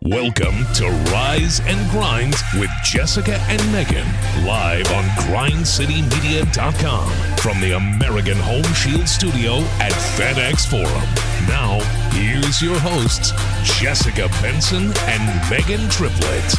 Welcome to Rise and Grind with Jessica and Meghan, live on GrindCityMedia.com from the American Home Shield Studio at FedEx Forum. Now, here's your hosts, Jessica Benson and Meghan Triplett.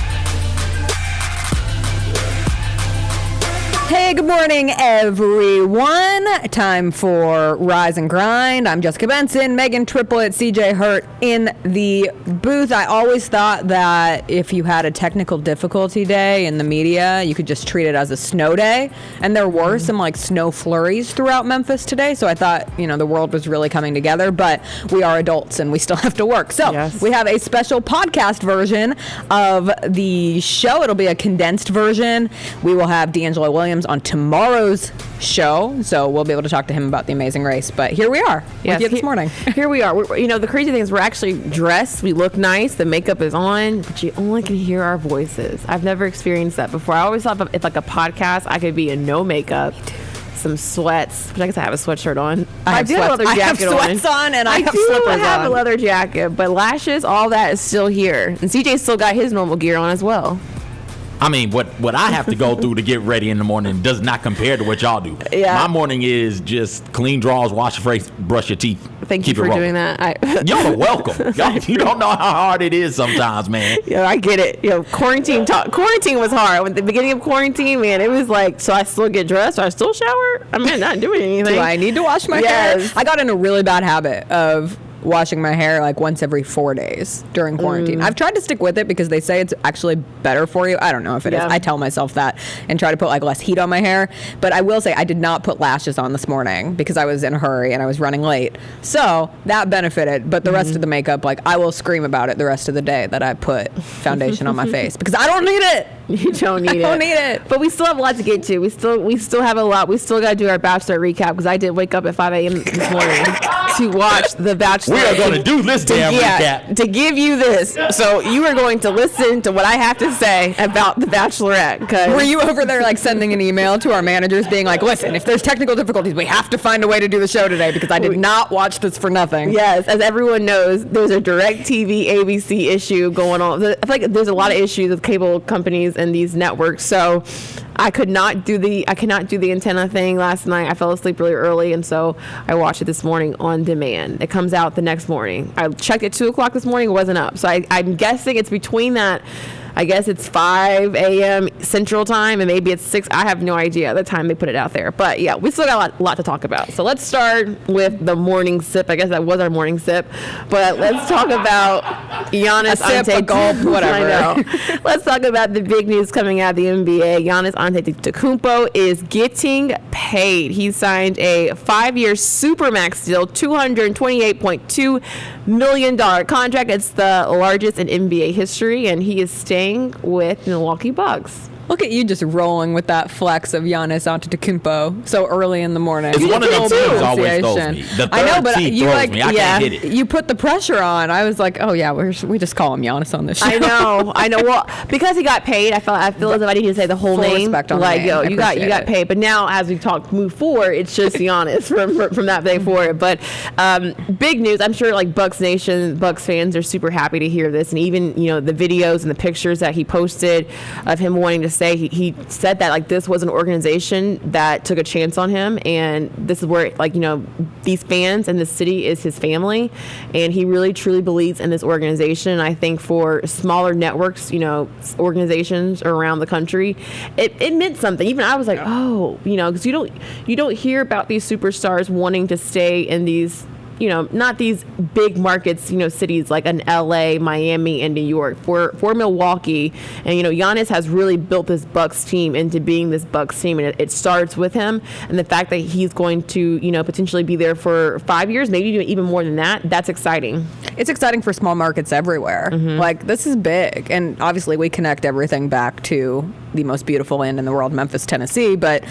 Hey, good morning, everyone. Time for Rise and Grind. I'm Jessica Benson, Meghan Triplett, CJ Hurt in the booth. I always thought that if you had a technical difficulty day in the media, you could just treat it as a snow day. And there were some snow flurries throughout Memphis today. So I thought, the world was really coming together. But we are adults and we still have to work. So We have a special podcast version of the show. It'll be a condensed version. We will have D'Angelo Williams on tomorrow's show, so we'll be able to talk to him about the amazing race. But here we are with you this morning. Here we are. The crazy thing is we're actually dressed. We look nice. The makeup is on, but you only can hear our voices. I've never experienced that before. I always thought if like a podcast, I could be in no makeup, some sweats, but I guess I have a sweatshirt on. I do have a leather jacket on. I have sweats on, and I have slippers on. I have a leather jacket, but lashes, all that is still here. And CJ still got his normal gear on as well. I mean, what I have to go through to get ready in the morning does not compare to what y'all do. Yeah. My morning is just clean drawers, wash your face, brush your teeth. Thank you for doing that. Y'all are welcome. You don't know how hard it is sometimes, man. Yeah, I get it. Quarantine was hard. At the beginning of quarantine, man, it was like, so I still get dressed? I still shower? I'm not doing anything. Do I need to wash my hair? I got in a really bad habit of washing my hair once every 4 days during quarantine. I've tried to stick with it because they say it's actually better for you. I don't know if it is. I tell myself that and try to put less heat on my hair. But I will say I did not put lashes on this morning because I was in a hurry and I was running late. So that benefited. But the rest of the makeup, I will scream about it the rest of the day that I put foundation on my face because I don't need it. You don't need it. I don't need it. But we still have a lot to get to. We still have a lot. We still got to do our Bachelorette recap because I did wake up at 5 a.m. this morning to watch the Bachelorette. We are going to do this damn recap. To give you this. So you are going to listen to what I have to say about the Bachelorette. Were you over there sending an email to our managers being listen, if there's technical difficulties, we have to find a way to do the show today because I did not watch this for nothing. Yes, as everyone knows, there's a DirecTV ABC issue going on. I feel like there's a lot of issues with cable companies and these networks. So I cannot do the antenna thing last night. I fell asleep really early, and so I watched it this morning on demand. It comes out the next morning. I checked at 2 o'clock this morning. It wasn't up. So I'm guessing it's between that. I guess it's 5 a.m. Central Time, and maybe it's 6. I have no idea the time they put it out there. But yeah, we still got a lot to talk about. So let's start with the morning sip. I guess that was our morning sip. But let's talk about Giannis Antetokounmpo, whatever. I know. Let's talk about the big news coming out of the NBA. Giannis Antetokounmpo is getting paid. He signed a 5-year Supermax deal, $228.2 million contract. It's the largest in NBA history, and he is staying with Milwaukee Bucks. Look at you just rolling with that flex of Giannis Antetokounmpo so early in the morning. It's one of those teams always throws me. The I know, but you throws me. I can't hit it. You put the pressure on. I was like, oh yeah, we just call him Giannis on this show. I know. Well, because he got paid, I feel as if I need to say the whole name. Respect on the name. You got paid. But now, as we move forward, it's just Giannis from that day forward. But big news. I'm sure Bucks Nation, Bucks fans are super happy to hear this, and even the videos and the pictures that he posted of him wanting to say he said that this was an organization that took a chance on him, and this is where these fans and the city is his family, and he really truly believes in this organization. And I think for smaller networks, organizations around the country, it meant something. Even I was like, because you don't hear about these superstars wanting to stay in these not these big markets, cities like an LA, Miami, and New York. For Milwaukee, and Giannis has really built this Bucks team into being this Bucks team, and it starts with him. And the fact that he's going to, potentially be there for 5 years, maybe even more than that, that's exciting. It's exciting for small markets everywhere. This is big, and obviously we connect everything back to the most beautiful land in the world, Memphis, Tennessee, but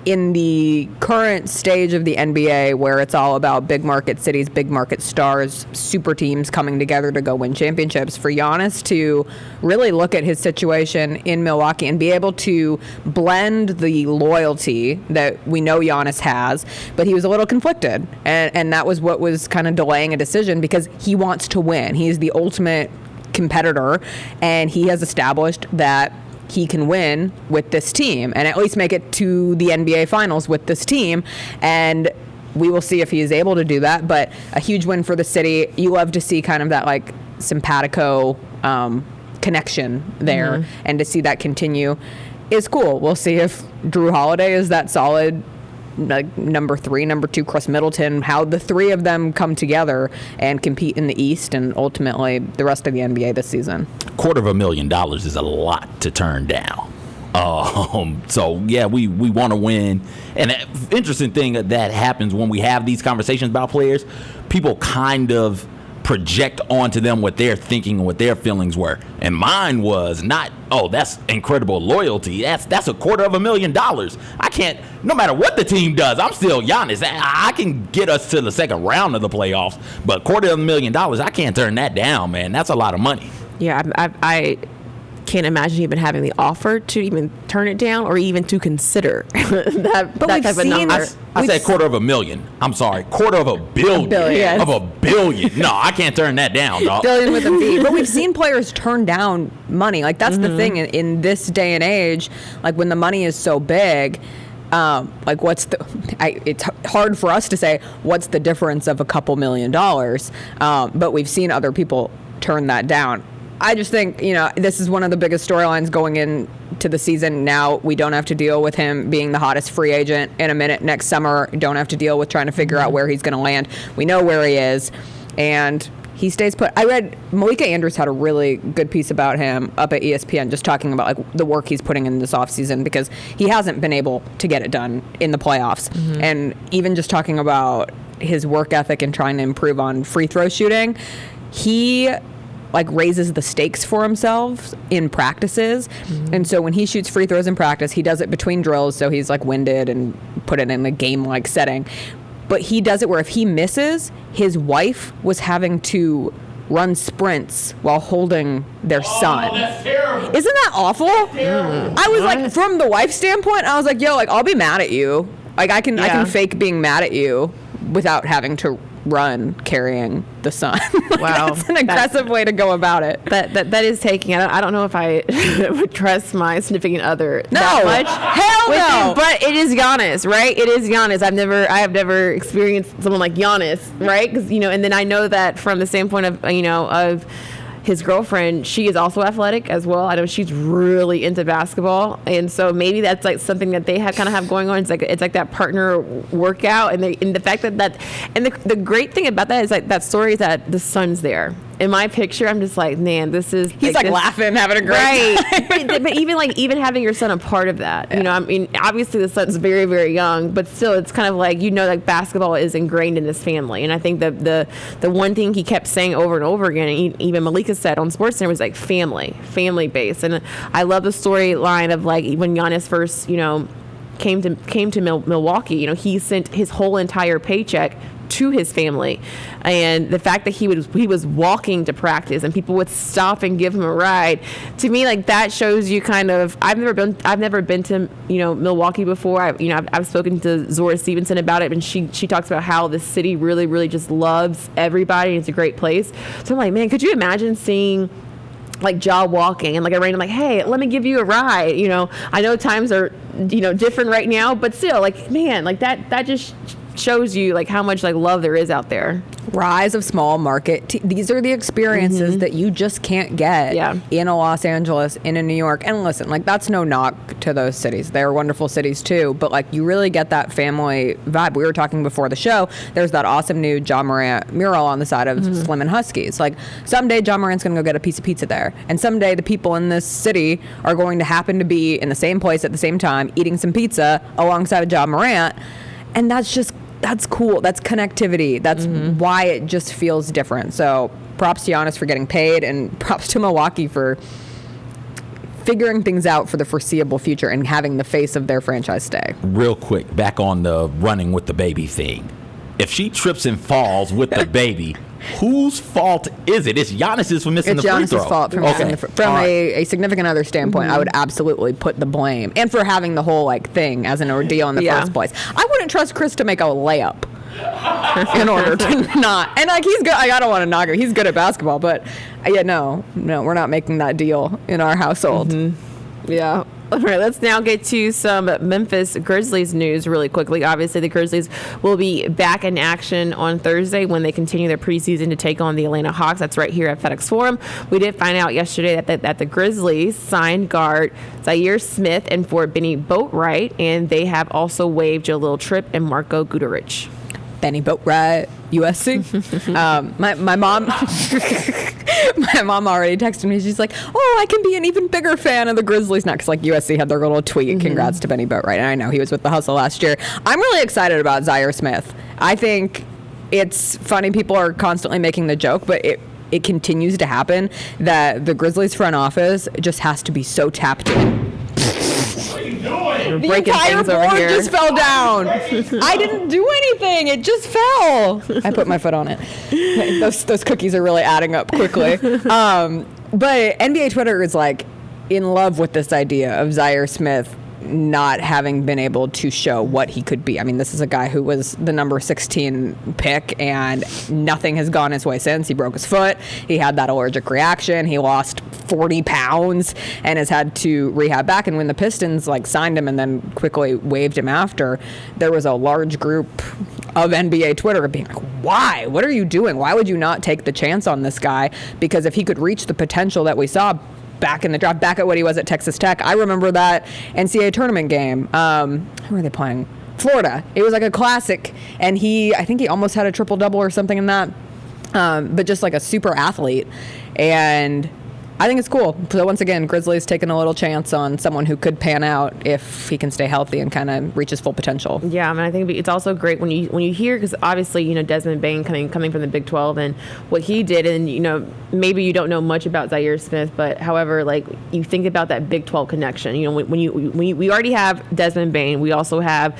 in the current stage of the NBA, where it's all about big market cities, big market stars, super teams coming together to go win championships, for Giannis to really look at his situation in Milwaukee and be able to blend the loyalty that we know Giannis has, but he was a little conflicted, and that was what was kind of delaying a decision, because he wants to win. He is the ultimate competitor, and he has established that he can win with this team and at least make it to the NBA Finals with this team. And we will see if he is able to do that. But a huge win for the city. You love to see kind of that like simpatico connection there, and to see that continue is cool. We'll see if Drew Holiday is that solid like number 3, number 2, Chris Middleton, how the three of them come together and compete in the East and ultimately the rest of the NBA this season. $250,000 is a lot to turn down. So yeah, we want to win. And an interesting thing that happens when we have these conversations about players, people kind of project onto them what they're thinking and what their feelings were. And mine was not, oh, that's incredible loyalty. That's $250,000. I can't, no matter what the team does, I'm still Giannis. I can get us to the second round of the playoffs, but $250,000, I can't turn that down, man. That's a lot of money. Yeah, I can't imagine even having the offer to even turn it down or even to consider that type of number. I said $250,000. I'm sorry, $250 million. Yes. Of $1 billion. No, I can't turn that down, dog. Billion with a B. But we've seen players turn down money. Like that's the thing in this day and age. Like when the money is so big, like it's hard for us to say what's the difference of a couple $1 million. But we've seen other people turn that down. I just think, this is one of the biggest storylines going into the season. Now we don't have to deal with him being the hottest free agent in a minute next summer. Don't have to deal with trying to figure out where he's going to land. We know where he is, and he stays put. I read Malika Andrews had a really good piece about him up at ESPN, just talking about like the work he's putting in this offseason because he hasn't been able to get it done in the playoffs. And even just talking about his work ethic and trying to improve on free throw shooting, he like raises the stakes for himself in practices. And so when he shoots free throws in practice, he does it between drills, so he's like winded and put it in a game-like setting. But he does it where if he misses, his wife was having to run sprints while holding their son. That's terrible. Isn't that awful? I was like, from the wife's standpoint, I was like, yo, like I'll be mad at you. Like I can fake being mad at you without having to run carrying the son. Wow, that's an aggressive way to go about it. That is taking. I don't know if I would trust my significant other no that much. Hell no. But it is Giannis, right? It is Giannis. I have never experienced someone like Giannis, right? Because and then I know that from the standpoint of of his girlfriend, she is also athletic as well. I know she's really into basketball, and so maybe that's like something that they have going on. It's like that partner workout, and the fact that the great thing about that is like that story is that the son's there. In my picture, I'm just like, man, this is. He's like laughing, having a great time. but even having your son a part of that, I mean, obviously the son's very, very young, but still, it's kind of like like basketball is ingrained in his family, and I think the one thing he kept saying over and over again, and even Malika said on SportsCenter, was like family based, and I love the storyline of like when Giannis first came to Milwaukee, he sent his whole entire paycheck to his family, and the fact that he was walking to practice and people would stop and give him a ride, to me, like that shows you kind of. I've never been to Milwaukee before. I've spoken to Zora Stevenson about it, and she talks about how the city really, really just loves everybody, and it's a great place. So I'm like, man, could you imagine seeing like Ja walking and like a random like, hey, let me give you a ride. I know times are different right now, but still, like, man, like that just shows you like how much like love there is out there. Rise of small market. These are the experiences that you just can't get in a Los Angeles, in a New York. And listen, like that's no knock to those cities. They're wonderful cities too. But like you really get that family vibe. We were talking before the show. There's that awesome new Ja Morant mural on the side of Slim and Huskies. Like someday Ja Morant's going to go get a piece of pizza there. And someday the people in this city are going to happen to be in the same place at the same time eating some pizza alongside Ja Morant. And that's cool. That's connectivity. That's why it just feels different. So props to Giannis for getting paid, and props to Milwaukee for figuring things out for the foreseeable future and having the face of their franchise stay. Real quick, back on the running with the baby thing. If she trips and falls with the baby, whose fault is it? It's Giannis's for missing the free throw. It's Giannis's fault for missing from a significant other standpoint. I would absolutely put the blame, and for having the whole like thing as an ordeal in the first place. I wouldn't trust Chris to make a layup. in order to not. And like he's good. I don't want to knock him. He's good at basketball, but yeah, no, we're not making that deal in our household. Yeah. All right, let's now get to some Memphis Grizzlies news really quickly. Obviously, the Grizzlies will be back in action on Thursday when they continue their preseason to take on the Atlanta Hawks. That's right here at FedEx Forum. We did find out yesterday that the Grizzlies signed guard Zaire Smith and forward Benny Boatwright, and they have also waived Jalil Tripp and Marco Guduric. Benny Boatwright, USC. My mom, my mom already texted me. She's like, "Oh, I can be an even bigger fan of the Grizzlies now," because like USC had their little tweet. Congrats to Benny Boatwright. And I know he was with the Hustle last year. I'm really excited about Zaire Smith. I think it's funny. People are constantly making the joke, but it continues to happen that the Grizzlies front office just has to be so tapped in. The entire board just fell down. I didn't do anything. It just fell. I put my foot on it. Those cookies are really adding up quickly. But NBA Twitter is like in love with this idea of Zaire Smith not having been able to show what he could be. I mean, this is a guy who was the number 16 pick, and nothing has gone his way since. He broke his foot. He had that allergic reaction. He lost 40 pounds and has had to rehab back. And when the Pistons signed him and then quickly waived him after, there was a large group of NBA Twitter being like, why? What are you doing? Why would you not take the chance on this guy? Because if he could reach the potential that we saw back in the draft, back at what he was at Texas Tech. I remember that NCAA tournament game. Who were they playing? Florida. It was like a classic, and I think he almost had a triple-double or something in that, but just like a super athlete. And I think it's cool. So once again, Grizzlies taking a little chance on someone who could pan out if he can stay healthy and kind of reach his full potential. Yeah, I mean, I think it's also great when you hear, because obviously, Desmond Bane coming from the Big 12 and what he did, and maybe you don't know much about Zaire Smith, but however, you think about that Big 12 connection. When we already have Desmond Bane, we also have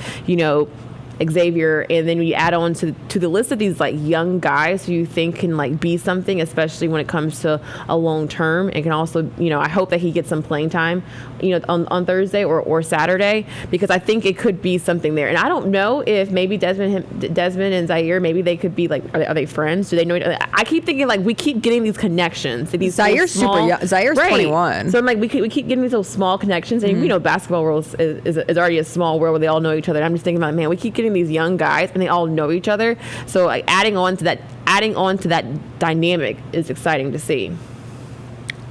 Xavier, and then you add on to the list of these young guys who you think can be something, especially when it comes to a long term. It can also, I hope that he gets some playing time, on Thursday or Saturday, because I think it could be something there. And I don't know if maybe Desmond and Zaire, maybe they could be are they friends? Do they know? I keep thinking we keep getting these connections. These Zaire's super young. Zaire's right. 21. So I'm we keep getting these little small connections, and basketball world is already a small world where they all know each other. And I'm just thinking about, man, we keep getting these young guys and they all know each other, so adding on to that dynamic is exciting to see.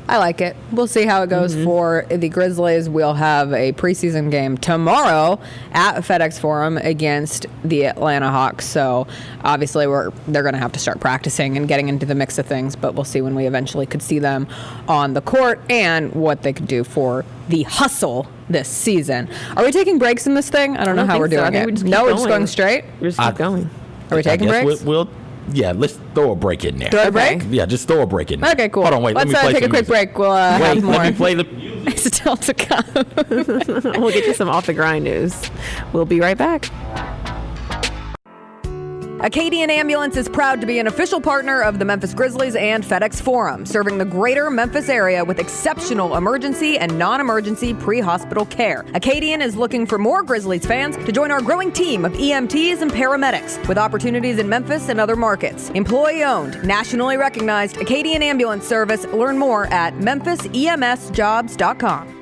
I like it. We'll see how it goes for the Grizzlies. We'll have a preseason game tomorrow at FedEx Forum against the Atlanta Hawks. So obviously they're going to have to start practicing and getting into the mix of things, but we'll see when we eventually could see them on the court and what they could do for the hustle this season. Are we taking breaks in this thing? I don't know how we're doing it. We're just going straight? We're just keep going. Are we taking breaks? Yeah, let's throw a break in there. Throw a break? Yeah, just throw a break in there. Okay, cool. Hold on, wait. Let's let me play take a quick break. We'll have more. Let me play the music. Still to come. We'll get you some off the grind news. We'll be right back. Acadian Ambulance is proud to be an official partner of the Memphis Grizzlies and FedEx Forum, serving the greater Memphis area with exceptional emergency and non-emergency pre-hospital care. Acadian is looking for more Grizzlies fans to join our growing team of EMTs and paramedics, with opportunities in Memphis and other markets. Employee-owned, nationally recognized Acadian Ambulance Service. Learn more at memphisemsjobs.com.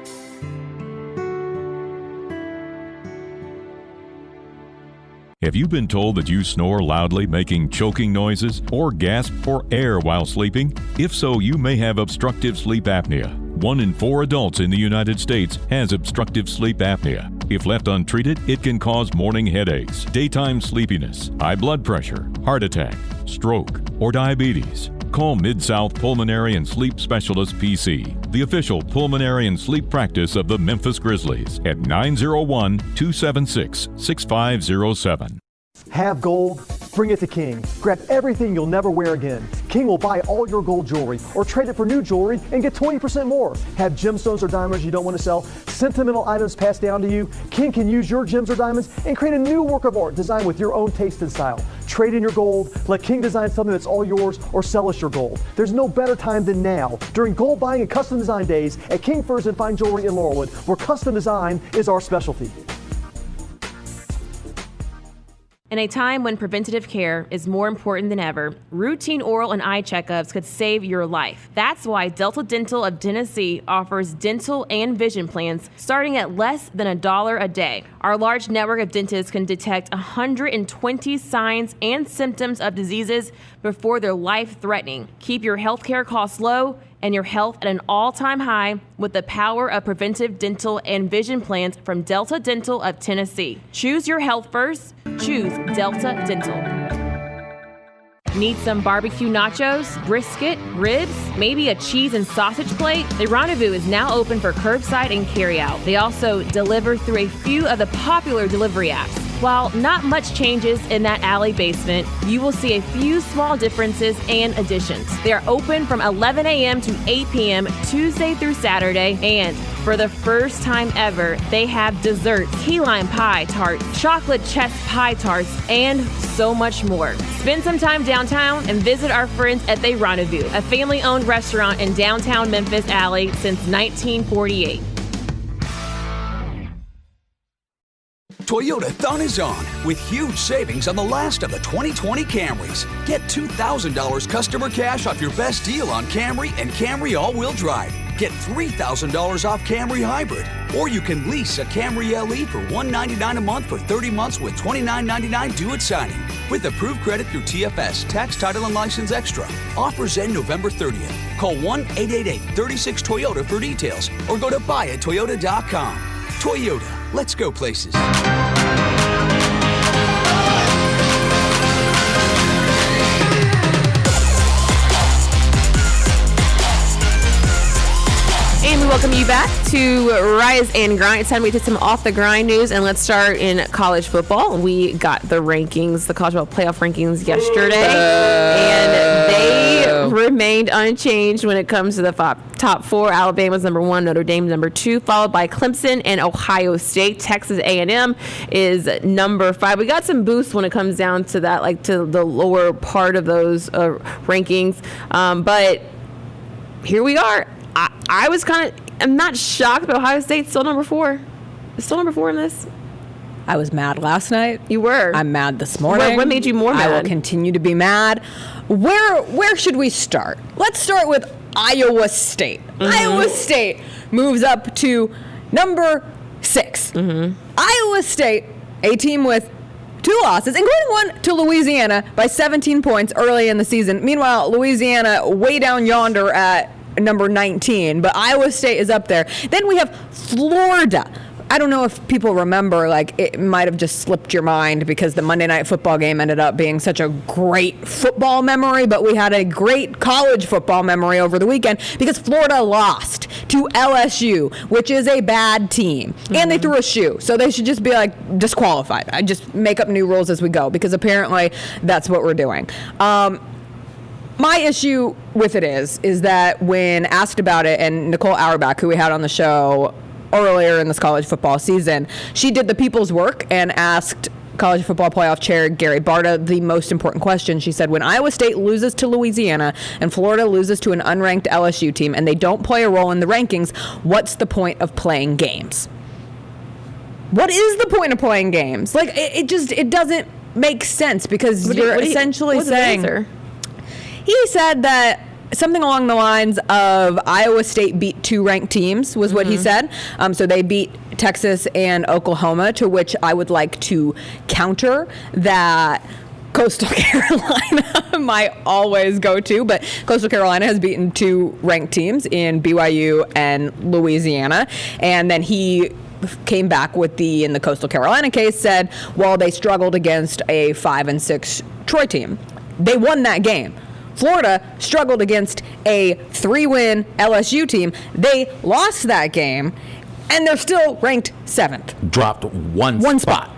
Have you been told that you snore loudly, making choking noises, or gasp for air while sleeping? If so, you may have obstructive sleep apnea. 1 in 4 adults in the United States has obstructive sleep apnea. If left untreated, it can cause morning headaches, daytime sleepiness, high blood pressure, heart attack, stroke, or diabetes. Call Mid-South Pulmonary and Sleep Specialist PC, the official pulmonary and sleep practice of the Memphis Grizzlies, at 901-276-6507. Have gold? Bring it to King. Grab everything you'll never wear again. King will buy all your gold jewelry or trade it for new jewelry and get 20% more. Have gemstones or diamonds you don't want to sell? Sentimental items passed down to you? King can use your gems or diamonds and create a new work of art designed with your own taste and style. Trade in your gold, let King design something that's all yours, or sell us your gold. There's no better time than now during gold buying and custom design days at King Furs and Fine Jewelry in Laurelwood, where custom design is our specialty. In a time when preventative care is more important than ever, routine oral and eye checkups could save your life. That's why Delta Dental of Tennessee offers dental and vision plans starting at less than $1 a day. Our large network of dentists can detect 120 signs and symptoms of diseases before they're life-threatening. Keep your healthcare costs low and your health at an all-time high with the power of preventive dental and vision plans from Delta Dental of Tennessee. Choose your health first. Choose Delta Dental. Need some barbecue nachos, brisket, ribs, maybe a cheese and sausage plate? The Rendezvous is now open for curbside and carryout. They also deliver through a few of the popular delivery apps. While not much changes in that alley basement, you will see a few small differences and additions. They are open from 11 a.m. to 8 p.m. Tuesday through Saturday, and for the first time ever, they have desserts, key lime pie tarts, chocolate chess pie tarts, and so much more. Spend some time downtown and visit our friends at The Rendezvous, a family-owned restaurant in downtown Memphis Alley since 1948. Toyota Thon is on with huge savings on the last of the 2020 Camrys. Get $2,000 customer cash off your best deal on Camry and Camry all-wheel drive. Get $3,000 off Camry Hybrid. Or you can lease a Camry LE for $199 a month for 30 months with $29.99 due at signing. With approved credit through TFS, tax, title, and license extra. Offers end November 30th. Call 1-888-36-TOYOTA for details or go to buyattoyota.com. Toyota, let's go places. And we welcome you back to Rise and Grind. It's time we did some off the grind news, and let's start in college football. We got the rankings, the college football playoff rankings yesterday, and they remained unchanged when it comes to the top four. Alabama's number 1, Notre Dame's number 2, followed by Clemson and Ohio State. Texas A&M is number 5. We got some boosts when it comes down to that, like to the lower part of those rankings, but here we are. I'm not shocked, but Ohio State's still number 4. It's still number 4 in this. I was mad last night. You were. I'm mad this morning. What made you more mad? I will continue to be mad. Where should we start? Let's start with Iowa State. Mm-hmm. Iowa State moves up to number 6. Mm-hmm. Iowa State, a team with 2 losses, including one to Louisiana by 17 points early in the season. Meanwhile, Louisiana way down yonder at number 19, but Iowa State is up there. Then we have Florida. I don't know if people remember, like, it might have just slipped your mind because the Monday Night Football game ended up being such a great football memory, but we had a great college football memory over the weekend because Florida lost to LSU, which is a bad team. Mm-hmm. And they threw a shoe, so they should just be, like, disqualified. I just make up new rules as we go because apparently that's what we're doing. My issue with it is that when asked about it, and Nicole Auerbach, who we had on the show earlier in this college football season, she did the people's work and asked College Football Playoff Chair Gary Barta the most important question. She said, when Iowa State loses to Louisiana and Florida loses to an unranked LSU team and they don't play a role in the rankings, what's the point of playing games? What is the point of playing games? Like, it doesn't make sense because you're essentially saying... He said that something along the lines of Iowa State beat 2 ranked teams was what he said. So they beat Texas and Oklahoma, to which I would like to counter that Coastal Carolina might always go to, but Coastal Carolina has beaten 2 ranked teams in BYU and Louisiana. And then he came back with in the Coastal Carolina case, said, well, they struggled against a 5-6 Troy team. They won that game. Florida struggled against a 3-win LSU team. They lost that game, and they're still ranked 7th. Dropped one spot.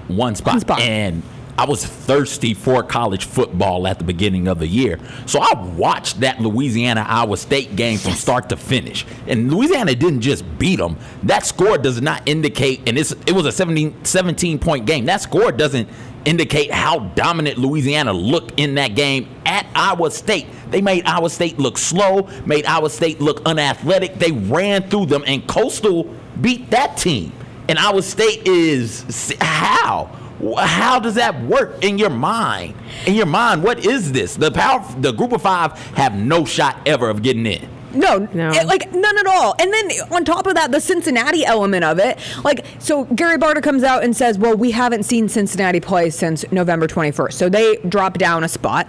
And I was thirsty for college football at the beginning of the year. So I watched that Louisiana-Iowa State game from start to finish. And Louisiana didn't just beat them. That score does not indicate, and it was a 17-point game. That score doesn't indicate how dominant Louisiana looked in that game at Iowa State. They made Iowa State look slow, made Iowa State look unathletic. They ran through them, and Coastal beat that team. And Iowa State is how? How does that work in your mind? In your mind, what is this? The group of 5 have no shot ever of getting in. No. Like none at all. And then on top of that, the Cincinnati element of it, like, so Gary Barta comes out and says, well, we haven't seen Cincinnati play since November 21st. So they drop down a spot.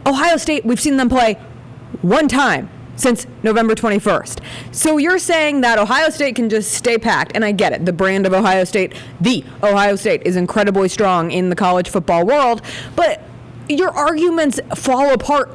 Ohio State, we've seen them play one time since November 21st. So you're saying that Ohio State can just stay packed, and I get it. The brand of Ohio State, the Ohio State, is incredibly strong in the college football world, but your arguments fall apart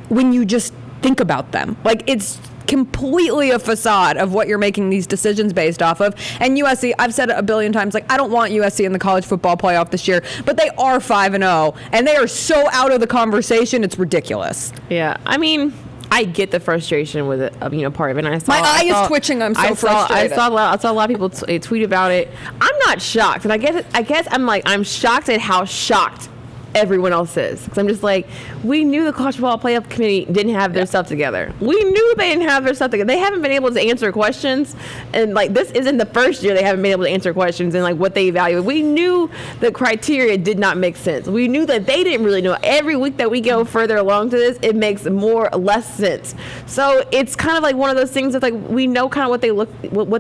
when you just think about them. Like, it's completely a facade of what you're making these decisions based off of. And USC, I've said it a billion times, like, I don't want USC in the college football playoff this year, but they are 5-0, and they are so out of the conversation, it's ridiculous. Yeah, I mean, I get the frustration with it, part of it. And my eye is twitching. I'm so frustrated. I saw a lot of people tweet about it. I'm not shocked, and I guess I'm shocked at how shocked everyone else is, because I'm just like, we knew the college football playoff committee didn't have their stuff together. We knew they didn't have their stuff together. They haven't been able to answer questions, and like, this isn't the first year they haven't been able to answer questions and like what they evaluate. We knew the criteria did not make sense. We knew that they didn't really know. Every week that we go further along to this, it makes more or less sense. So it's kind of like one of those things that's like, we know kind of what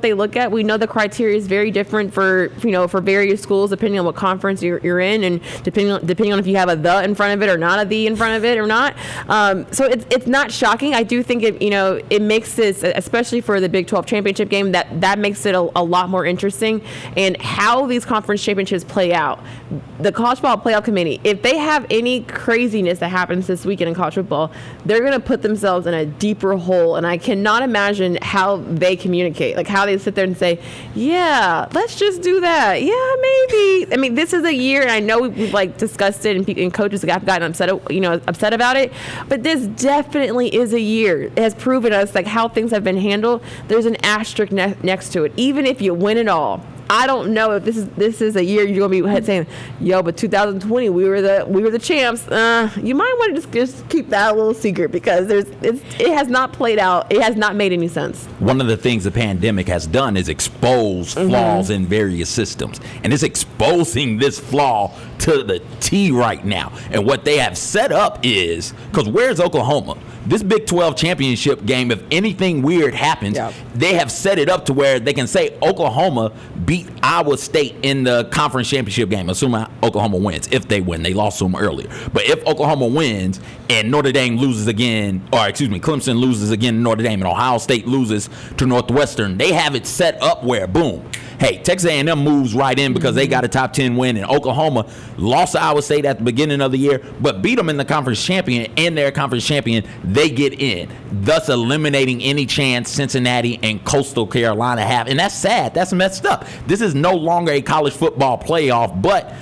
they look at. We know the criteria is very different for various schools depending on what conference you're in, and depending on if you have a the in front of it or not a the in front of it or not. So it's not shocking. I do think it makes this, especially for the Big 12 championship game, that makes it a lot more interesting. And how these conference championships play out, the college football playoff committee, if they have any craziness that happens this weekend in college football, they're going to put themselves in a deeper hole. And I cannot imagine how they communicate, like how they sit there and say, yeah, let's just do that. Yeah, maybe. I mean, this is a year, and I know we've like discussed it, and coaches have gotten upset about it, but this definitely is a year. It has proven us like how things have been handled. There's an asterisk next to it. Even if you win it all, I don't know if this is a year you're gonna be saying, yo, but 2020 we were the champs. You might want to just keep that a little secret, because it has not played out. It has not made any sense. One of the things the pandemic has done is expose flaws in various systems, and it's exposing this flaw to the T right now. And what they have set up is, because where's Oklahoma? This Big 12 championship game, if anything weird happens, they have set it up to where they can say Oklahoma beat Iowa State in the conference championship game, assuming Oklahoma wins. If they win, they lost to them earlier. But if Oklahoma wins and Notre Dame loses again, Clemson loses again to Notre Dame, and Ohio State loses to Northwestern, they have it set up where, boom, hey, Texas A&M moves right in because they got a top 10 win, and Oklahoma lost to Iowa State at the beginning of the year, but beat them in the conference champion, and their conference champion, they get in, thus eliminating any chance Cincinnati and Coastal Carolina have. And that's sad. That's messed up. This is no longer a college football playoff, but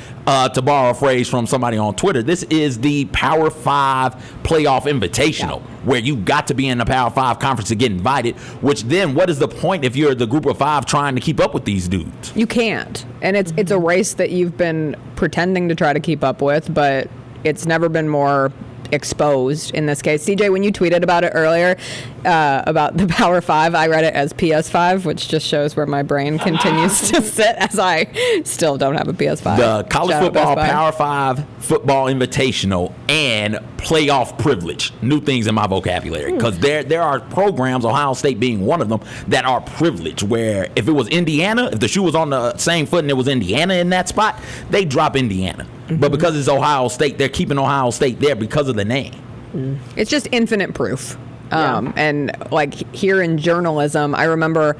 to borrow a phrase from somebody on Twitter, this is the Power 5 playoff invitational, where you got to be in the Power 5 conference to get invited, which then what is the point if you're the group of 5 trying to keep up with these dudes? You can't. And it's a race that you've been pretending to try to keep up with, but it's never been more exposed in this case. CJ, when you tweeted about it earlier, about the Power 5, I read it as PS5, which just shows where my brain continues to sit, as I still don't have a PS5. The college football Power 5 football invitational and playoff privilege, new things in my vocabulary, because there are programs, Ohio State being one of them, that are privileged, where if it was Indiana, if the shoe was on the same foot and it was Indiana in that spot, they drop Indiana. But because it's Ohio State, they're keeping Ohio State there because of the name. It's just infinite proof. And like here in journalism, I remember,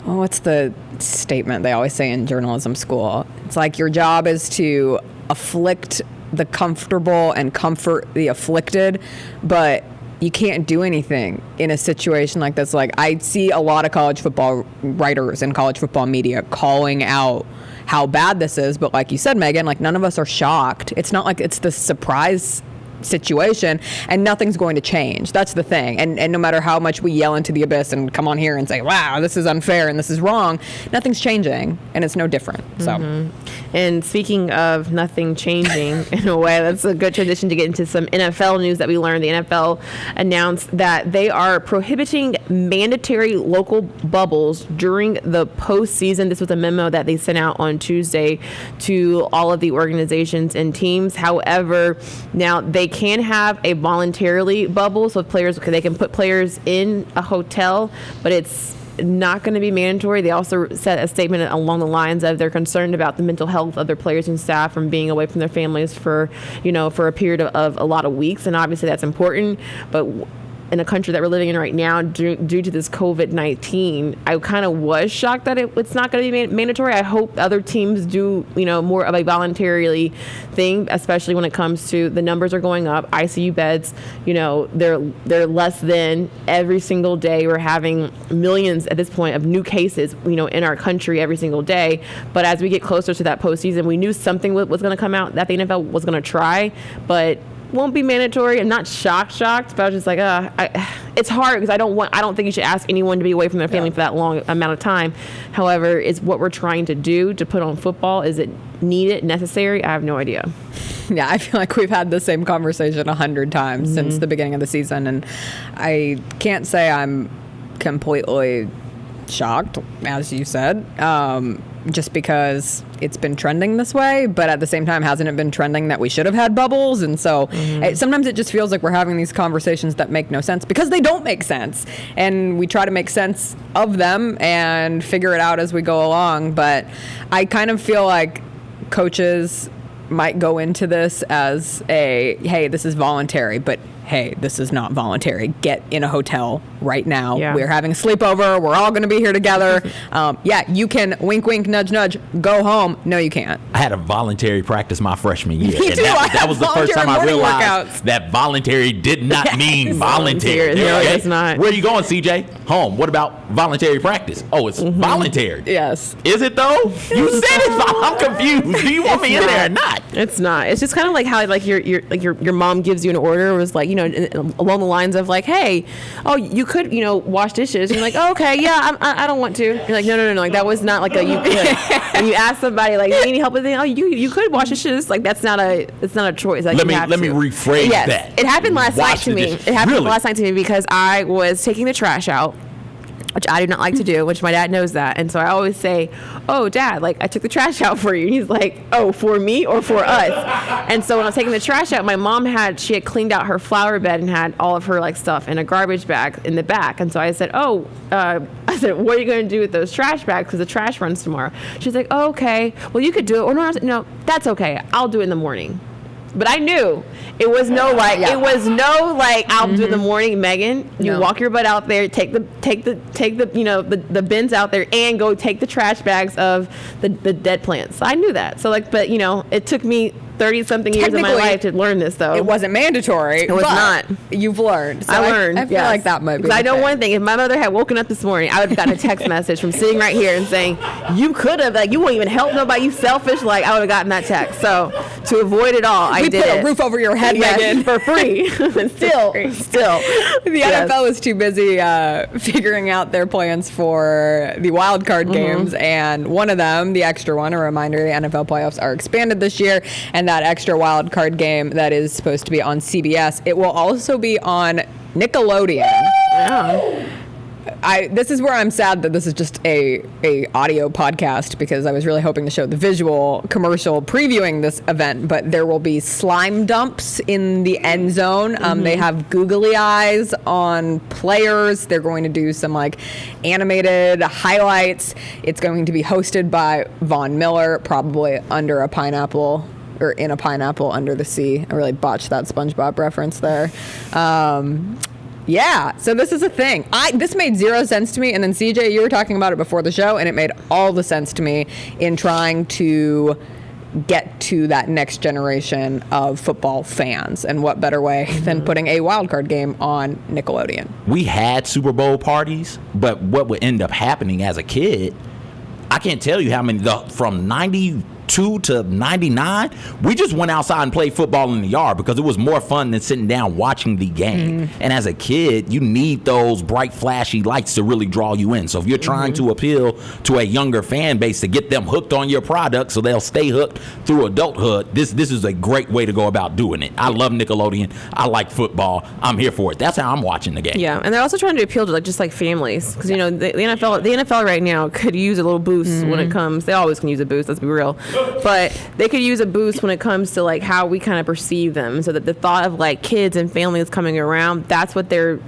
what's the statement they always say in journalism school? It's like your job is to afflict the comfortable and comfort the afflicted, but you can't do anything in a situation like this. Like, I see a lot of college football writers and college football media calling out how bad this is, but like you said, Megan, like none of us are shocked. It's not like it's the surprise situation, and nothing's going to change. That's the thing. And no matter how much we yell into the abyss and come on here and say, wow, this is unfair and this is wrong, nothing's changing, and it's no different. So, And speaking of nothing changing in a way, that's a good transition to get into some NFL news that we learned. The NFL announced that they are prohibiting mandatory local bubbles during the postseason. This was a memo that they sent out on Tuesday to all of the organizations and teams. However, now they can have a voluntarily bubble, so players, they can put players in a hotel, but it's not going to be mandatory. They also said a statement along the lines of they're concerned about the mental health of their players and staff from being away from their families for a period of a lot of weeks, and obviously that's important. But in a country that we're living in right now, due to this COVID-19, I kind of was shocked that it's not going to be mandatory. I hope other teams do, more of a voluntarily thing, especially when it comes to the numbers are going up. ICU beds, they're less than every single day. We're having millions at this point of new cases, in our country every single day. But as we get closer to that postseason, we knew something was going to come out that the NFL was going to try, but won't be mandatory. I'm not shocked, but I was just like, it's hard because I don't think you should ask anyone to be away from their family for that long amount of time. However, it's what we're trying to do to put on football. Is it needed, necessary? I have no idea. Yeah, I feel like we've had the same conversation 100 times since the beginning of the season, and I can't say I'm completely shocked, as you said, just because it's been trending this way, but at the same time, hasn't it been trending that we should have had bubbles? And so sometimes it just feels like we're having these conversations that make no sense because they don't make sense, and we try to make sense of them and figure it out as we go along. But I kind of feel like coaches might go into this as hey, this is voluntary, but hey, this is not voluntary. Get in a hotel right now. Yeah. We're having a sleepover. We're all going to be here together. You can wink, wink, nudge, nudge, go home. No, you can't. I had a voluntary practice my freshman year. Me and too. That was the first time I realized workouts. that voluntary did not mean voluntary. No, it's not. Where are you going, CJ? Home. What about voluntary practice? Oh, it's voluntary. Yes. Is it though? You said it's. I'm confused. Do you want me in there or not? It's not. It's just kind of like how your mom gives you an order. It was like, along the lines of like, hey, you could, wash dishes. And you're like, oh, okay, yeah, I don't want to. You're like, no. Like that was not like a you could. When you ask somebody like, you need help with anything? Oh, you could wash dishes. Like it's not a choice. Like, let me rephrase that. It happened last night to me. It happened last night to me because I was taking the trash out, which I do not like to do, which my dad knows that. And so I always say, oh, Dad, like I took the trash out for you. And he's like, oh, for me or for us? And so when I was taking the trash out, my mom had cleaned out her flower bed and had all of her like stuff in a garbage bag in the back. And so I said, what are you going to do with those trash bags? Because the trash runs tomorrow. She's like, oh, okay, well, you could do it. Or no, that's okay. I'll do it in the morning. But I knew it was I'll do it in the morning, Megan. You walk your butt out there, take the bins out there, and go take the trash bags of the dead plants. I knew that. So but it took me 30-something years of my life to learn this, though. It wasn't mandatory. It was not. You've learned. So I learned. I feel like that might be. I know one thing. If my mother had woken up this morning, I would have gotten a text message from sitting right here and saying, you could have, you won't even help nobody, you selfish. I would have gotten that text. So to avoid it all, I did it. We put a roof over your head, Megan. For free. Still. The NFL is too busy figuring out their plans for the wild card games, and one of them, the extra one, a reminder, the NFL playoffs are expanded this year, and that extra wild card game that is supposed to be on CBS, it will also be on Nickelodeon. Yeah. This is where I'm sad that this is just a audio podcast, because I was really hoping to show the visual commercial previewing this event, but there will be slime dumps in the end zone. They have googly eyes on players. They're going to do some animated highlights. It's going to be hosted by Von Miller, probably under a pineapple, or in a pineapple under the sea. I really botched that SpongeBob reference there. Yeah, so this is a thing. This made zero sense to me, and then CJ, you were talking about it before the show, and it made all the sense to me in trying to get to that next generation of football fans, and what better way than putting a wild card game on Nickelodeon. We had Super Bowl parties, but what would end up happening as a kid, I can't tell you how many, from 92 2 to 99, we just went outside and played football in the yard because it was more fun than sitting down watching the game. And as a kid, you need those bright, flashy lights to really draw you in. So if you're trying to appeal to a younger fan base to get them hooked on your product so they'll stay hooked through adulthood, this is a great way to go about doing it. I love Nickelodeon. I like football. I'm here for it. That's how I'm watching the game. Yeah, and they're also trying to appeal to just families, because the NFL right now could use a little boost when it comes. They always can use a boost. Let's be real, but they could use a boost when it comes to how we kind of perceive them. So that the thought of kids and families coming around, that's what they're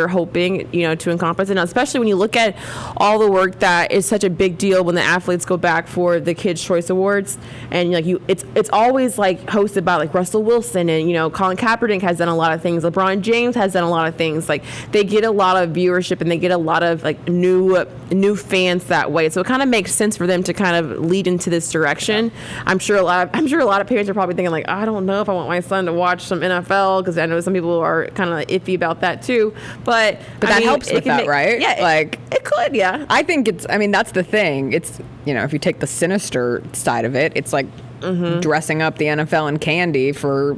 hoping to encompass. And especially when you look at all the work that is such a big deal when the athletes go back for the Kids' Choice Awards, and it's always hosted by Russell Wilson, and Colin Kaepernick has done a lot of things. LeBron James has done a lot of things. They get a lot of viewership and they get a lot of new fans that way. So it kind of makes sense for them to kind of lead into this direction. I'm sure a lot of parents are probably thinking I don't know if I want my son to watch some NFL, because I know some people are kind of iffy about that too. But that helps with that, right? Yeah, it could. Yeah, I think that's the thing. It's if you take the sinister side of it, it's dressing up the NFL in candy for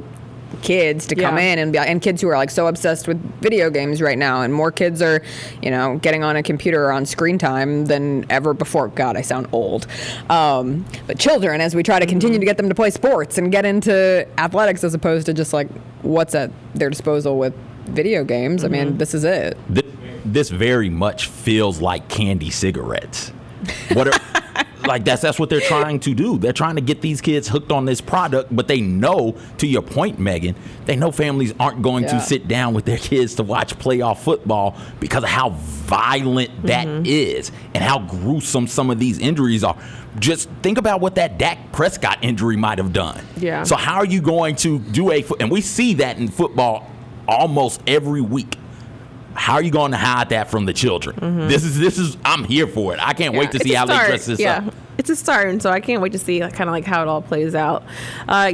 kids to come in and kids who are so obsessed with video games right now, and more kids are getting on a computer or on screen time than ever before. God, I sound old. But children, as we try to continue to get them to play sports and get into athletics as opposed to just what's at their disposal with video games, I mean, this is it. This very much feels like candy cigarettes. That's what they're trying to do. They're trying to get these kids hooked on this product, but they know, to your point, Megan, they know families aren't going to sit down with their kids to watch playoff football because of how violent that is and how gruesome some of these injuries are. Just think about what that Dak Prescott injury might have done. Yeah. So how are you going to do and we see that in football almost every week. How are you going to hide that from the children? This is I'm here for it. I can't wait to see how they dress this up. It's a start, and so I can't wait to see kind of how it all plays out.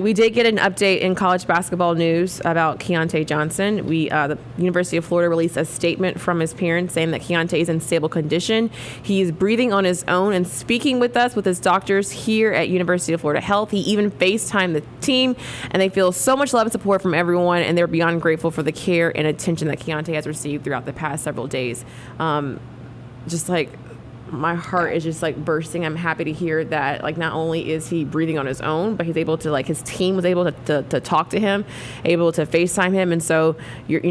We did get an update in college basketball news about Keontae Johnson. The University of Florida released a statement from his parents saying that Keontae is in stable condition. He is breathing on his own and speaking with us, with his doctors here at University of Florida Health. He even FaceTimed the team, and they feel so much love and support from everyone, and they're beyond grateful for the care and attention that Keontae has received throughout the past several days. My heart is just bursting. I'm happy to hear that not only is he breathing on his own, but he's able to his team was able to talk to him, able to FaceTime him, and so you're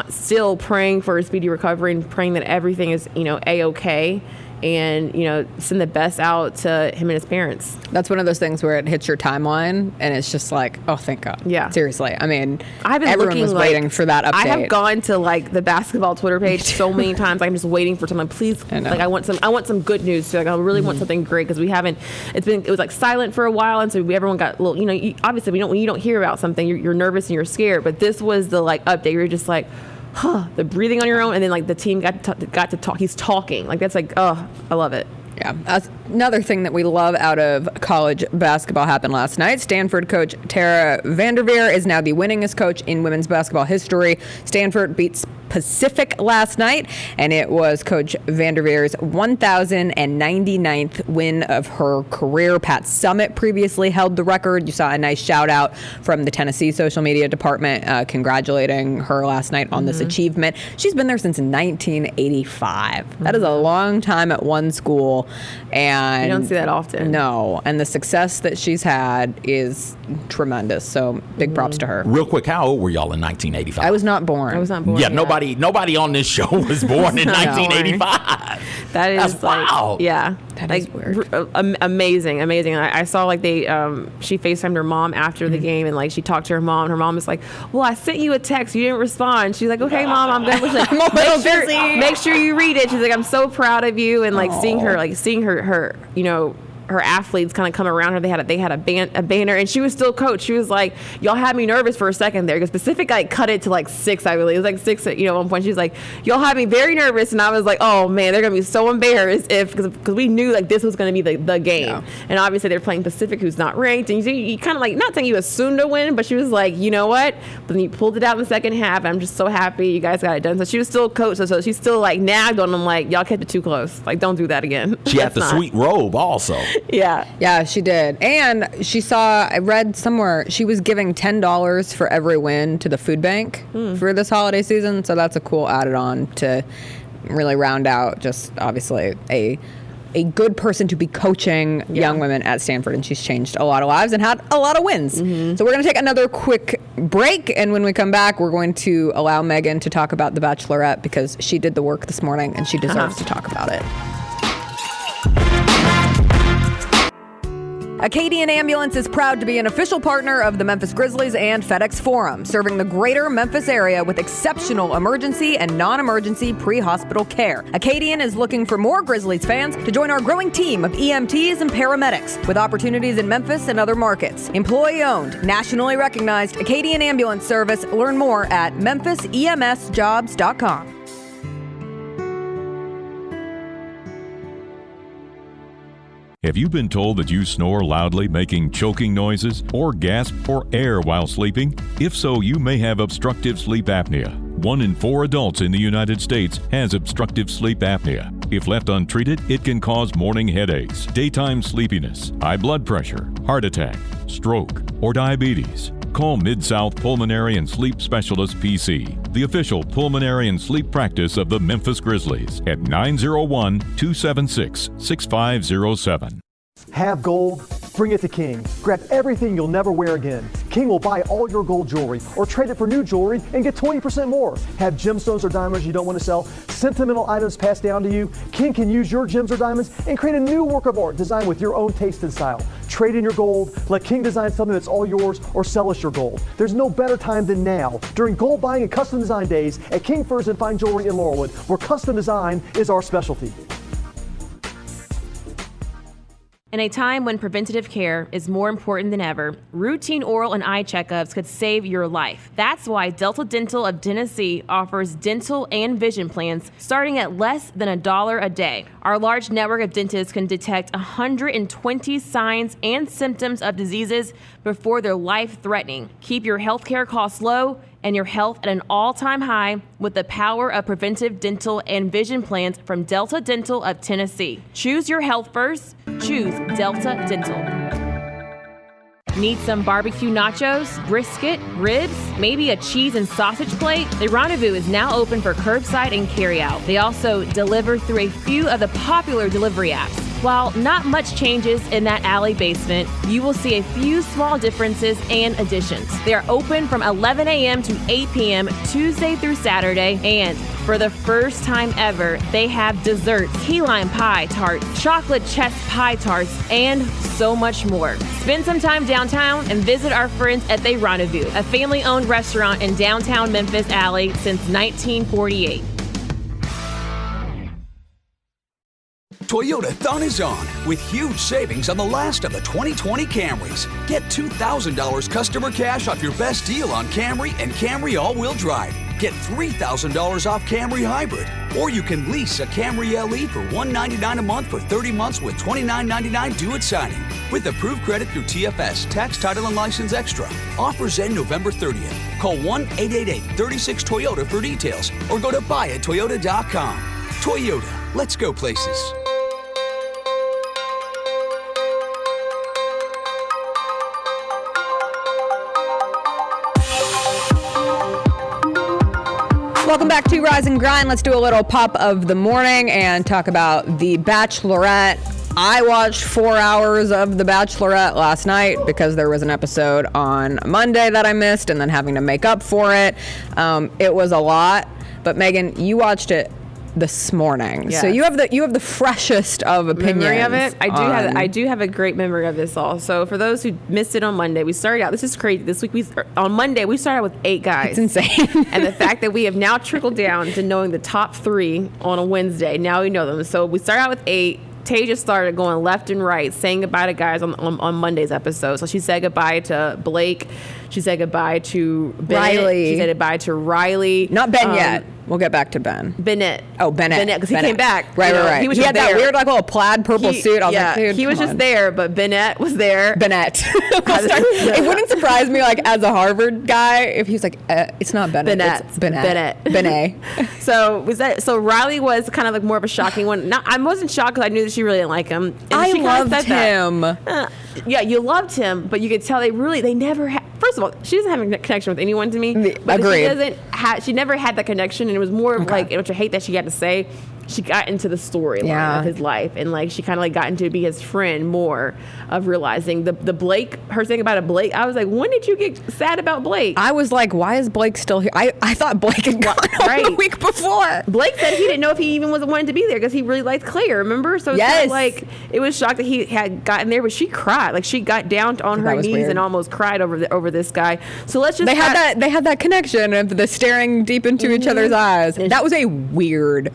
still praying for a speedy recovery and praying that everything is A-okay. And send the best out to him and his parents. That's one of those things where it hits your timeline and it's just oh, thank God. Yeah, seriously. I mean, everyone was waiting for that update. I have gone to the basketball Twitter page so many times. I'm just waiting for something. Please, I want some good news too. I really want something great, because we haven't. It was silent for a while, and so everyone got a little. Obviously, when you don't hear about something, you're nervous and you're scared. But this was the update. You're just the breathing on your own, and then the team got to talk. He's talking. That's oh, I love it. Yeah, that's another thing that we love out of college basketball happened last night. Stanford coach Tara Vanderveer is now the winningest coach in women's basketball history. Stanford beats Pacific last night, and it was Coach Vanderveer's 1,099th win of her career. Pat Summitt previously held the record. You saw a nice shout out from the Tennessee social media department congratulating her last night on this achievement. She's been there since 1985. That is a long time at one school, and you don't see that often. No, and the success that she's had is tremendous. So big props to her. Real quick, how old were y'all in 1985? I was not born. Yeah, nobody on this show was born in 1985. That's wild. Yeah, that is weird. Amazing. I saw she FaceTimed her mom after the game, and she talked to her mom. And her mom was like, "Well, I sent you a text. You didn't respond." She's like, "Okay, Mom, I'm gonna listen. Make sure you read it." She's like, "I'm so proud of you," and seeing her her athletes kind of come around her. They had a banner, and she was still coach. She was like, "Y'all had me nervous for a second there," because Pacific cut it to 6, I believe. It was 6 at one point. She was like, "Y'all had me very nervous," and I was like, "Oh man, they're gonna be so embarrassed because we knew this was gonna be the game." Yeah. And obviously they're playing Pacific, who's not ranked, and you kind of not saying you assumed to win, but she was like, "You know what?" But then you pulled it out in the second half, and I'm just so happy you guys got it done. So she was still coach, so she's still nagged on them, "Y'all kept it too close. Don't do that again." She had the sweet robe also. Yeah, she did. And I read somewhere, she was giving $10 for every win to the food bank for this holiday season. So that's a cool added on to really round out just obviously a good person to be coaching young women at Stanford. And she's changed a lot of lives and had a lot of wins. So we're going to take another quick break. And when we come back, we're going to allow Meghan to talk about The Bachelorette because she did the work this morning and she deserves to talk about it. Acadian Ambulance is proud to be an official partner of the Memphis Grizzlies and FedEx Forum, serving the greater Memphis area with exceptional emergency and non-emergency pre-hospital care. Acadian is looking for more Grizzlies fans to join our growing team of EMTs and paramedics, with opportunities in Memphis and other markets. Employee-owned, nationally recognized Acadian Ambulance Service. Learn more at memphisemsjobs.com. Have you been told that you snore loudly, making choking noises, or gasp for air while sleeping? If so, you may have obstructive sleep apnea. 1 in 4 adults in the United States has obstructive sleep apnea. If left untreated, it can cause morning headaches, daytime sleepiness, high blood pressure, heart attack, stroke, or diabetes. Call Mid-South Pulmonary and Sleep Specialist PC, the official pulmonary and sleep practice of the Memphis Grizzlies, at 901-276-6507. Have gold? Bring it to King. Grab everything you'll never wear again. King will buy all your gold jewelry or trade it for new jewelry and get 20% more. Have gemstones or diamonds you don't want to sell? Sentimental items passed down to you? King can use your gems or diamonds and create a new work of art designed with your own taste and style. Trade in your gold, let King design something that's all yours, or sell us your gold. There's no better time than now during gold buying and custom design days at King Furs and Fine Jewelry in Laurelwood, where custom design is our specialty. In a time when preventative care is more important than ever, routine oral and eye checkups could save your life. That's why Delta Dental of Tennessee offers dental and vision plans starting at less than $1 a day. Our large network of dentists can detect 120 signs and symptoms of diseases before they're life-threatening. Keep your healthcare costs low and your health at an all-time high with the power of preventive dental and vision plans from Delta Dental of Tennessee. Choose your health first. Choose Delta Dental. Need some barbecue nachos, brisket, ribs, maybe a cheese and sausage plate? The Rendezvous is now open for curbside and carryout. They also deliver through a few of the popular delivery apps. While not much changes in that alley basement, you will see a few small differences and additions. They are open from 11 a.m. to 8 p.m. Tuesday through Saturday, and for the first time ever, they have desserts, key lime pie tarts, chocolate chess pie tarts, and so much more. Spend some time downtown and visit our friends at The Rendezvous, a family-owned restaurant in downtown Memphis Alley since 1948. Toyota Thon is on with huge savings on the last of the 2020 Camrys. Get $2,000 customer cash off your best deal on Camry and Camry all-wheel drive. Get $3,000 off Camry Hybrid. Or you can lease a Camry LE for $199 a month for 30 months with $29.99 due at signing. With approved credit through TFS, tax, title, and license extra. Offers end November 30th. Call 1-888-36-TOYOTA for details or go to buyattoyota.com. Toyota, let's go places. Welcome back to Rise and Grind. Let's do a little pop of the morning and talk about The Bachelorette. I watched 4 hours of The Bachelorette last night because there was an episode on Monday that I missed and then having to make up for it. It was a lot. But Megan, you watched it this morning, yes. So you have the freshest of opinions. Memory of it. I do have a great memory of this all. So for those who missed it on Monday, we started out. This is crazy. This week on Monday we started with 8 guys. It's insane. And the fact that we have now trickled down to knowing the top 3 on a Wednesday. Now we know them. So we started out with 8. Tay just started going left and right, saying goodbye to guys on Monday's episode. So she said goodbye to Blake. She said goodbye to Bennett. Riley. She said goodbye to Riley. Not Ben yet. We'll get back to Ben. Bennett. Oh, Bennett. Because he came back. Right, right. He was had just that there. weird, like, little plaid purple suit. I was like, dude, he was just there, but Bennett was there. Bennett. It wouldn't surprise me, like, as a Harvard guy, if he was like, it's not Bennett. Bennett. It's Bennett. Bennett. So Riley was kind of like more of a shocking one. I wasn't shocked because I knew that she really didn't like him. And I she kinda loved said him. Yeah, you loved him, but you could tell they never had. First of all, she doesn't have a connection with anyone to me. But Agreed. she never had that connection, and it was more of like, which I hate that she had to say. She got into the storyline of his life, and like she kind of like got into be his friend more, of realizing the Blake, her saying about a Blake. I was like, when did you get sad about Blake? I was like, why is Blake still here? I thought Blake had gone home the week before. Blake said he didn't know if he even wanted to be there because he really liked Claire, remember? So it's kind of like, it was shocked that he had gotten there, but she cried. Like, she got down on her knees and almost cried over this guy. So let's just... They had that connection of the staring deep into each other's eyes. That was a weird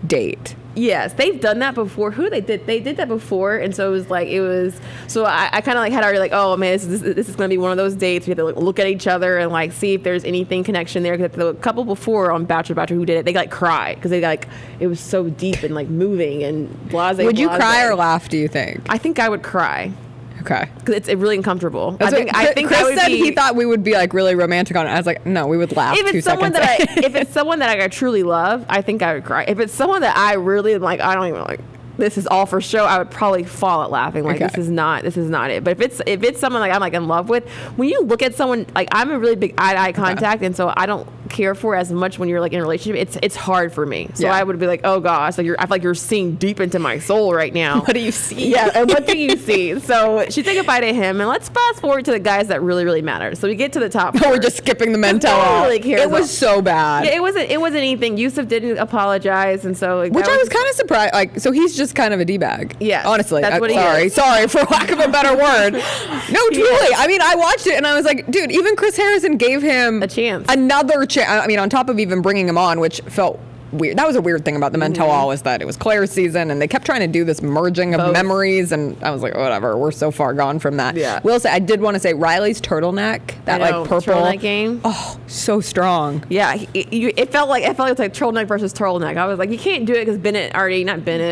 date. Yes, they've done that before. They did that before, and so so I kind of like had already like, oh man, this is going to be one of those dates. We have to look at each other and like see if there's anything connection there. Because the couple before on Bachelor who did it, they like cried because they like, it was so deep and like moving and blase. Would you cry or laugh, do you think? I think I would cry. Okay. Because it's really uncomfortable. I think Chris said he thought we would be like really romantic on it. I was like, no, we would laugh. If it's someone if it's someone that I truly love, I think I would cry. If it's someone that I really like, I don't even like, this is all for show, I would probably fall out laughing. Like, this is not it. But if it's someone like I'm like in love with, when you look at someone, like I'm a really big eye-to-eye contact, and so I don't care for as much when you're like in a relationship. It's hard for me. So I would be like, oh gosh, like I feel like you're seeing deep into my soul right now. What do you see? Yeah, and what do you see? So she said goodbye to him, and let's fast forward to the guys that really, really matter. So we get to the top. We're just skipping the men tell-all. It was so bad. Yeah, it wasn't anything. Yusuf didn't apologize, and so like, which I was kind of surprised. Like, so he's just kind of a d-bag. Yeah, honestly. That's what he is. Sorry for lack of a better word. No, truly. I mean, I watched it and I was like, dude, even Chris Harrison gave him a chance, another chance. I mean, on top of even bringing him on, which felt weird. That was a weird thing about the men tell-all, is that it was Claire's season and they kept trying to do this merging of memories, and I was like, whatever, we're so far gone from that. Yeah. Will say, I did want to say Riley's turtleneck, that like purple turtleneck game. Oh, so strong. Yeah, it felt like it's like turtleneck versus turtleneck. I was like, you can't do it because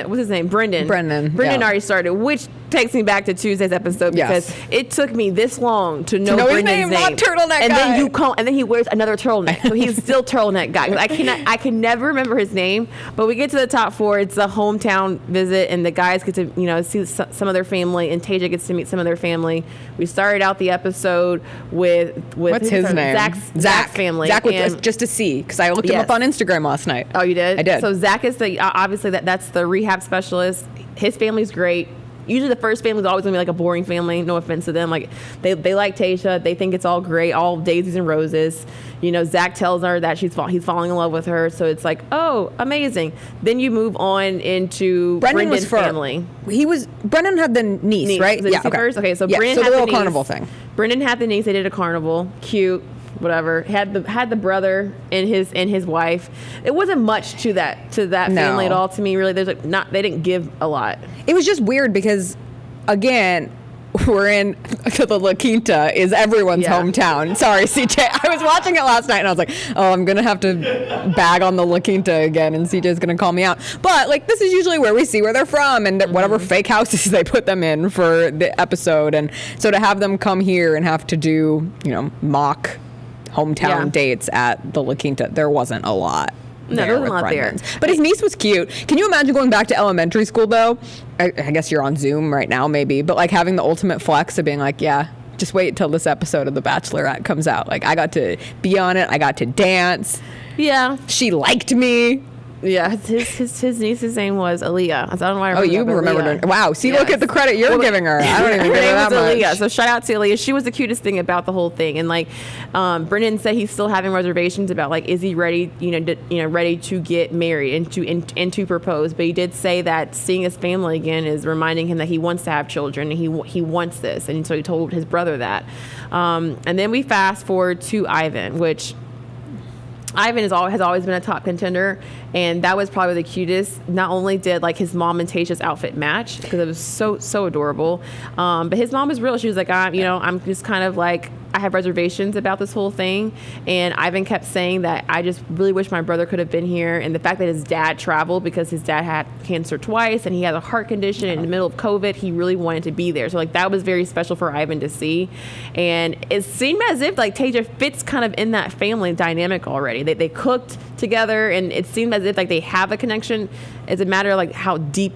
what's his name? Brendan already started, which takes me back to Tuesday's episode because it took me this long to know Brendan's name. Not turtleneck and guy. Then he wears another turtleneck, so he's still turtleneck guy. I can never remember his name, but we get to the top four. It's a hometown visit, and the guys get to see some of their family, and Tasia gets to meet some of their family. We started out the episode with what's his name? Zach's family. Zach was just to see, because I looked him up on Instagram last night. Oh, you did? I did. So Zach is obviously that's the rehab specialist. His family's great. Usually the first family is always going to be like a boring family. No offense to them. Like they like Tasia. They think it's all great, all daisies and roses. Zach tells her that he's falling in love with her. So it's like, oh, amazing. Then you move on into Brendan's family. Brendan had the niece, right? Yeah. First? Okay. So Brendan had the the little niece. carnival thing. Brendan had the niece. They did a carnival. Cute. Whatever, had the brother and his wife. It wasn't much to that family at all to me, really. There's they didn't give a lot. It was just weird because, again, we're in the La Quinta is everyone's hometown. Sorry, CJ. I was watching it last night and I was like, oh, I'm gonna have to bag on the La Quinta again, and CJ's gonna call me out. But like, this is usually where we see where they're from and whatever fake houses they put them in for the episode, and so to have them come here and have to do mock hometown dates at the La Quinta, there wasn't a lot. No, there wasn't a lot there. But his niece was cute. Can you imagine going back to elementary school, though? I guess you're on Zoom right now, maybe, but like having the ultimate flex of being like, yeah, just wait till this episode of The Bachelorette comes out. Like, I got to be on it. I got to dance. Yeah. She liked me. Yeah, his niece's name was Aaliyah. I don't know why I remember. Oh, you remembered her. Wow. See, look at the credit you're giving her. I don't even give her that much. Aaliyah. So shout out to Aaliyah. She was the cutest thing about the whole thing. And like, Brendan said he's still having reservations about like, is he ready, ready to get married and to propose. But he did say that seeing his family again is reminding him that he wants to have children and he wants this. And so he told his brother that. And then we fast forward to Ivan, which Ivan has always been a top contender, and that was probably the cutest. Not only did like his mom and Tasha's outfit match because it was so adorable, but his mom was real. She was like, I'm just kind of like I have reservations about this whole thing. And Ivan kept saying that I just really wish my brother could have been here. And the fact that his dad traveled because his dad had cancer twice and he had a heart condition in the middle of COVID, he really wanted to be there. So like that was very special for Ivan to see. And it seemed as if like Tasia fits kind of in that family dynamic already. They cooked together, and it seemed as if like they have a connection. It's a matter of like how deep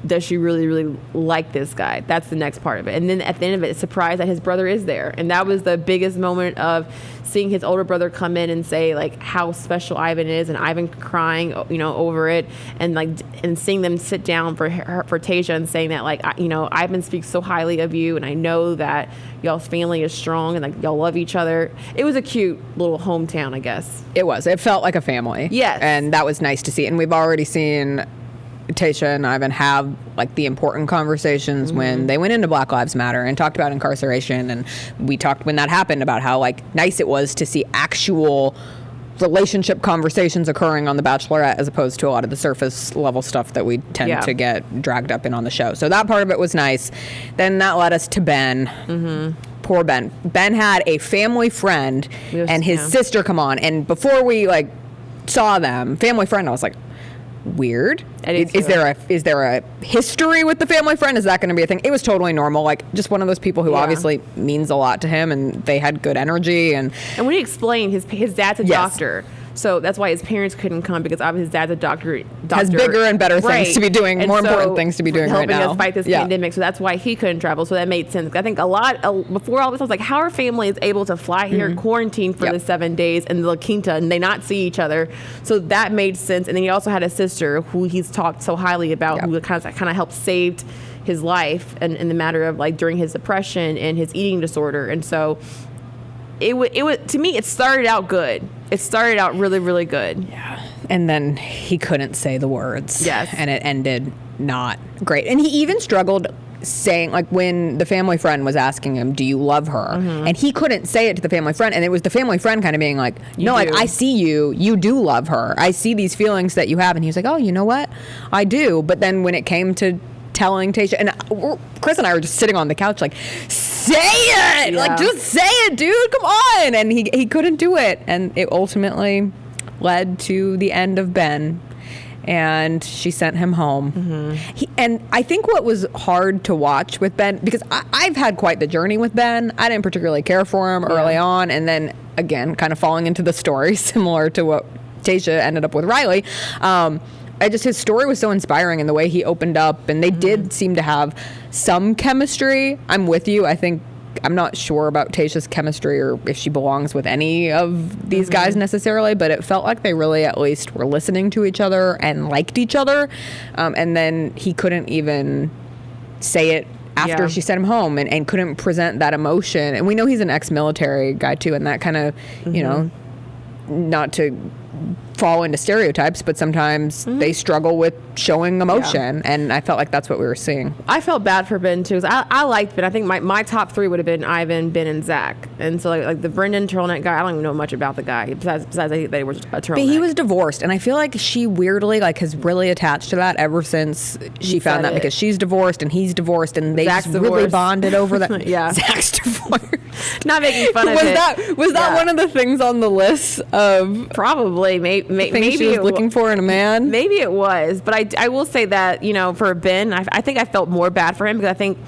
does she really like this guy? That's the next part of it. And then at the end of it, it's surprised that his brother is there. And that was the biggest moment of seeing his older brother come in and say like how special Ivan is, and Ivan crying, over it, and seeing them sit down for Tasia and saying that like, Ivan speaks so highly of you, and I know that y'all's family is strong and like y'all love each other. It was a cute little hometown, I guess. It was. It felt like a family. Yes. And that was nice to see. And we've already seen Tasia and Ivan have like the important conversations when they went into Black Lives Matter and talked about incarceration, and we talked when that happened about how like nice it was to see actual relationship conversations occurring on The Bachelorette as opposed to a lot of the surface level stuff that we tend to get dragged up in on the show. So that part of it was nice. Then that led us to Ben. Poor Ben. Ben had a family friend and his sister come on, and before we like saw them, family friend, I was like, weird. Is there a history with the family friend? Is that going to be a thing? It was totally normal, like just one of those people who obviously means a lot to him, and they had good energy. And when he explained, his dad's a doctor. So that's why his parents couldn't come, because obviously his dad's a doctor. Has bigger and better things to be doing, more important things to be doing right now. Helping us fight this pandemic. So that's why he couldn't travel. So that made sense. I think before all this, I was like, how are families able to fly here, quarantine for the 7 days in La Quinta, and they not see each other? So that made sense. And then he also had a sister who he's talked so highly about, who kind of helped saved his life in the matter of like during his depression and his eating disorder. And so it would to me, it started out good. It started out really, really good. Yeah. And then he couldn't say the words. Yes. And it ended not great. And he even struggled saying, like, when the family friend was asking him, do you love her? And he couldn't say it to the family friend. And it was the family friend kind of being like, no, like, I see you. You do love her. I see these feelings that you have. And he was like, oh, you know what? I do. But then when it came to telling Tasia, and Chris and I were just sitting on the couch like, say it! Yeah. Like, just say it, dude! Come on! And he couldn't do it. And it ultimately led to the end of Ben. And she sent him home. And I think what was hard to watch with Ben, because I've had quite the journey with Ben. I didn't particularly care for him early on. And then, again, kind of falling into the story, similar to what Tasia ended up with Riley. His story was so inspiring in the way he opened up, and they did seem to have some chemistry. I'm with you. I'm not sure about Tasia's chemistry or if she belongs with any of these guys necessarily, but it felt like they really at least were listening to each other and liked each other. And then he couldn't even say it after she sent him home and couldn't present that emotion. And we know he's an ex-military guy too, and that kind of, you know, not to fall into stereotypes, but sometimes they struggle with showing emotion, and I felt like that's what we were seeing. I felt bad for Ben too, because I liked Ben. I think my top three would have been Ivan, Ben, and Zach. And so like the Brendan turtleneck guy, I don't even know much about the guy besides they were a turtleneck. But he was divorced, and I feel like she weirdly has really attached to that ever since she found that, because she's divorced and he's divorced, and they just really bonded over that. Zach's divorced. Not making fun of it. Was that one of the things on the list of probably maybe she was looking for in a man? Maybe it was, but I will say that, for Ben, I think I felt more bad for him, because I think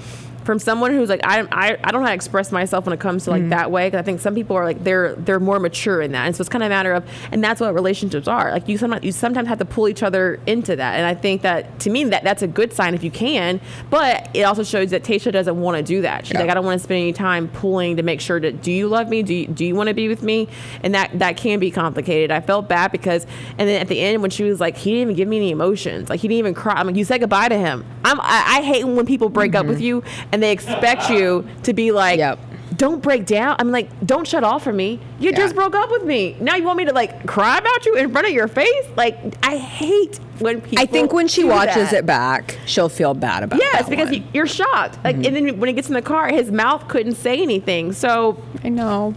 from someone who's like, I don't know how to express myself when it comes to like that way, because I think some people are like they're more mature in that, and so it's kind of a matter of, and that's what relationships are like. You sometimes have to pull each other into that, and I think that to me that's a good sign if you can, but it also shows that Tasia doesn't want to do that. She's like, I don't want to spend any time pulling to make sure that, do you love me, do you want to be with me, and that can be complicated. I felt bad because, and then at the end when she was like, he didn't even give me any emotions, like he didn't even cry. I'm like, you said goodbye to him. I hate when people break up with you and they expect you to be like, don't break down. I'm like, don't shut off from me. You just broke up with me. Now you want me to like cry about you in front of your face? Like, I hate when people. I think when she watches it back, she'll feel bad about it. Yes, because you're shocked. Like, and then when he gets in the car, his mouth couldn't say anything. So I know.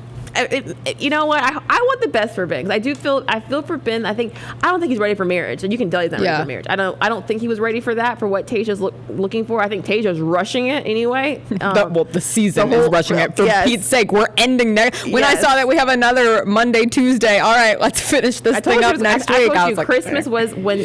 you know what? I want the best for Ben. I feel for Ben. I don't think he's ready for marriage, and you can tell he's not ready for marriage. I don't think he was ready for that, for what Tayshia's looking for. I think Tayshia's rushing it anyway. The season is rushing it. For Pete's sake, we're ending next. When I saw that we have another Monday, Tuesday, all right, let's finish this thing up next week. I was like, Christmas was when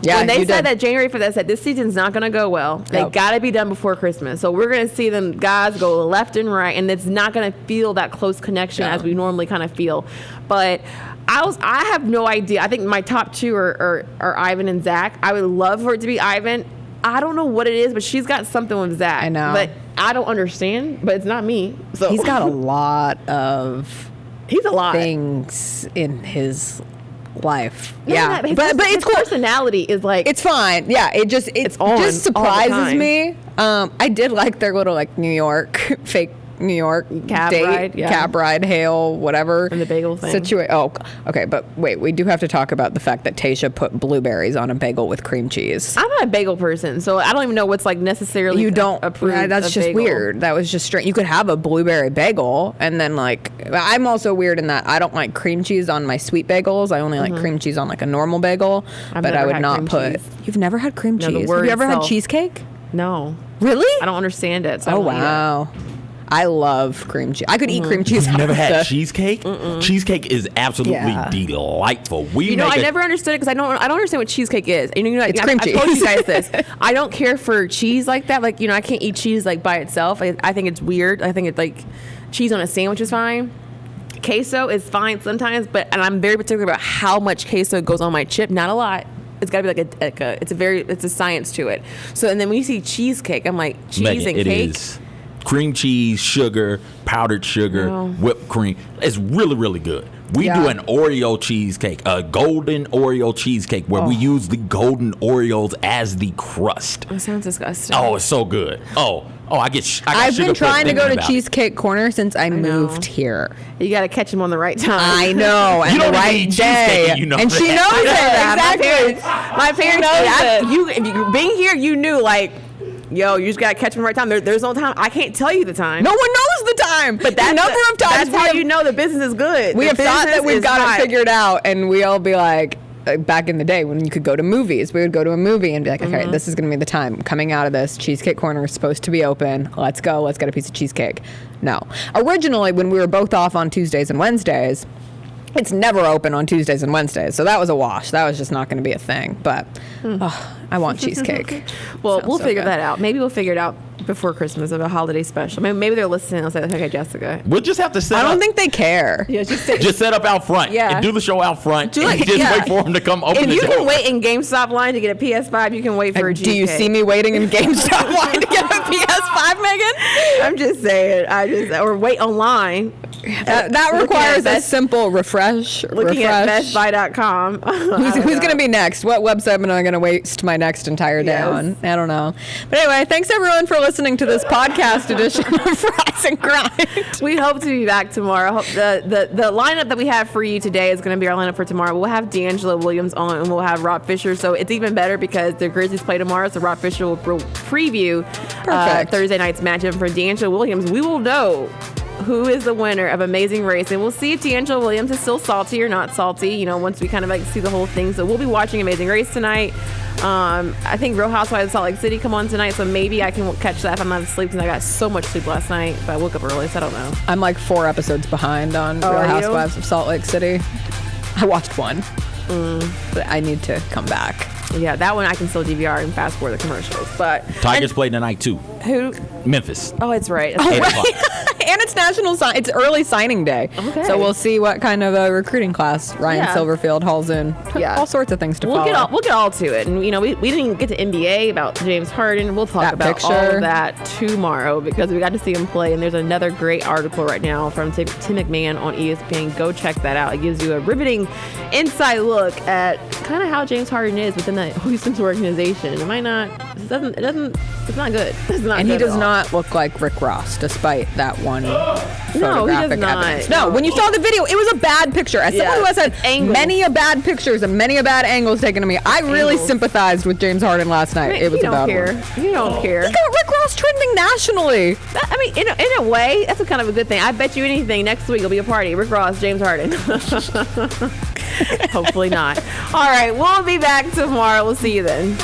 they said that January for that, said this season's not going to go well. They got to be done before Christmas. So we're going to see them guys go left and right, and it's not going to feel that close connection as we normally kind of feel. But I have no idea. I think my top two are Ivan and Zach. I would love for it to be Ivan. I don't know what it is, but she's got something with Zach. I know. But I don't understand, but it's not me. So he's got a lot of things in his life. But his personality is like, it's fine. Yeah, it just surprises me. I did like their little like fake New York cab ride, hail, whatever. And the bagel thing. Okay, but wait, we do have to talk about the fact that Tayshia put blueberries on a bagel with cream cheese. I'm not a bagel person, so I don't even know what's like necessarily approved. That's just bagel. weird. That was just strange. You could have a blueberry bagel, and then like, I'm also weird in that I don't like cream cheese on my sweet bagels. I only like cream cheese on like a normal bagel, but I would not put. You've never had cream cheese? Have you ever had cheesecake? No. Really? I don't understand it. So wow. I love cream cheese. I could eat cream cheese. You've never had cheesecake? Mm-mm. Cheesecake is absolutely delightful. I never understood it because I don't understand what cheesecake is. It's cream cheese. I told you guys this. I don't care for cheese like that. Like, I can't eat cheese like by itself. I think it's weird. I think it's like cheese on a sandwich is fine. Queso is fine sometimes, and I'm very particular about how much queso goes on my chip. Not a lot. It's got to be like it's a science to it. So, and then when you see cheesecake, I'm like, cheese and cake. Is. Cream cheese, sugar, powdered sugar, whipped cream. It's really, really good. We do an Oreo cheesecake, a golden Oreo cheesecake, where we use the golden Oreos as the crust. That sounds disgusting. Oh, it's so good. I've been trying to go to Cheesecake Corner since I moved here. You got to catch them on the right time. I know, and the right day. And she knows it. Exactly. My parents know that. If you being here, you knew like. Yo, you just gotta catch them right time. There's no time. I can't tell you the time. No one knows the time. But the number of times that's how you know the business is good. We have thought that we've got it figured out, and we all be like, back in the day when you could go to movies, we would go to a movie and be like, okay, this is gonna be the time. Coming out of this, Cheesecake Corner is supposed to be open. Let's go. Let's get a piece of cheesecake. No. Originally, when we were both off on Tuesdays and Wednesdays, it's never open on Tuesdays and Wednesdays, so that was a wash. That was just not going to be a thing. But I want cheesecake. Well, we'll figure that out. Maybe we'll figure it out before Christmas of a holiday special. Maybe they're listening and they'll say, okay, Jessica. We'll just have to set up. I don't think they care. Yeah, just set up out front. Yeah. And do the show out front. Wait for them to come open the door. If you can wait in GameStop line to get a PS5, you can wait for a cheesecake. Do you see me waiting in GameStop line to get a PS5, Megan? I'm just saying. Or wait online. That requires a simple refresh. Looking at bestbuy.com. Who's going to be next? What website am I going to waste my next entire day on? I don't know. But anyway, thanks everyone for listening to this podcast edition of Rise and Grind. We hope to be back tomorrow. The lineup that we have for you today is going to be our lineup for tomorrow. We'll have D'Angelo Williams on, and we'll have Rob Fisher. So it's even better because the Grizzlies play tomorrow. So Rob Fisher will preview Thursday night's matchup for D'Angelo Williams. We will know who is the winner of Amazing Race, and we'll see if D'Angelo Williams is still salty or not salty, once we kind of like see the whole thing. So we'll be watching Amazing Race tonight. I think Real Housewives of Salt Lake City come on tonight, so maybe I can catch that if I'm not asleep, since I got so much sleep last night, but I woke up early, so I don't know. I'm like 4 episodes behind on Real Housewives of Salt Lake City. I watched one, but I need to come back. Yeah, that one I can still DVR and fast forward the commercials. But Tigers play tonight too. Who? Memphis. Oh, it's right. Oh, right. And it's it's early signing day. Okay. So we'll see what kind of a recruiting class Ryan Silverfield hauls in. Yeah. All sorts of things to follow. We'll get all to it. And, we didn't even get to NBA about James Harden. We'll talk about all of that tomorrow because we got to see him play. And there's another great article right now from Tim McMahon on ESPN. Go check that out. It gives you a riveting inside look at kind of how James Harden is within the Houston's organization. It might not It's not good. It's not. And good he does at all. not look like Rick Ross, despite that one photographic not. evidence. No, No. when you saw the video, it was a bad picture. As someone who has had angles. many a bad pictures and many a bad angles taken of me, I really Angles. sympathized with James Harden last night. Man, It was you a don't bad care. one. You don't care. He got Rick Ross trending nationally. I mean, in a way, that's a kind of a good thing. I bet you anything next week will be a party. Rick Ross, James Harden. Hopefully not. All right, we'll be back tomorrow. We'll see you then.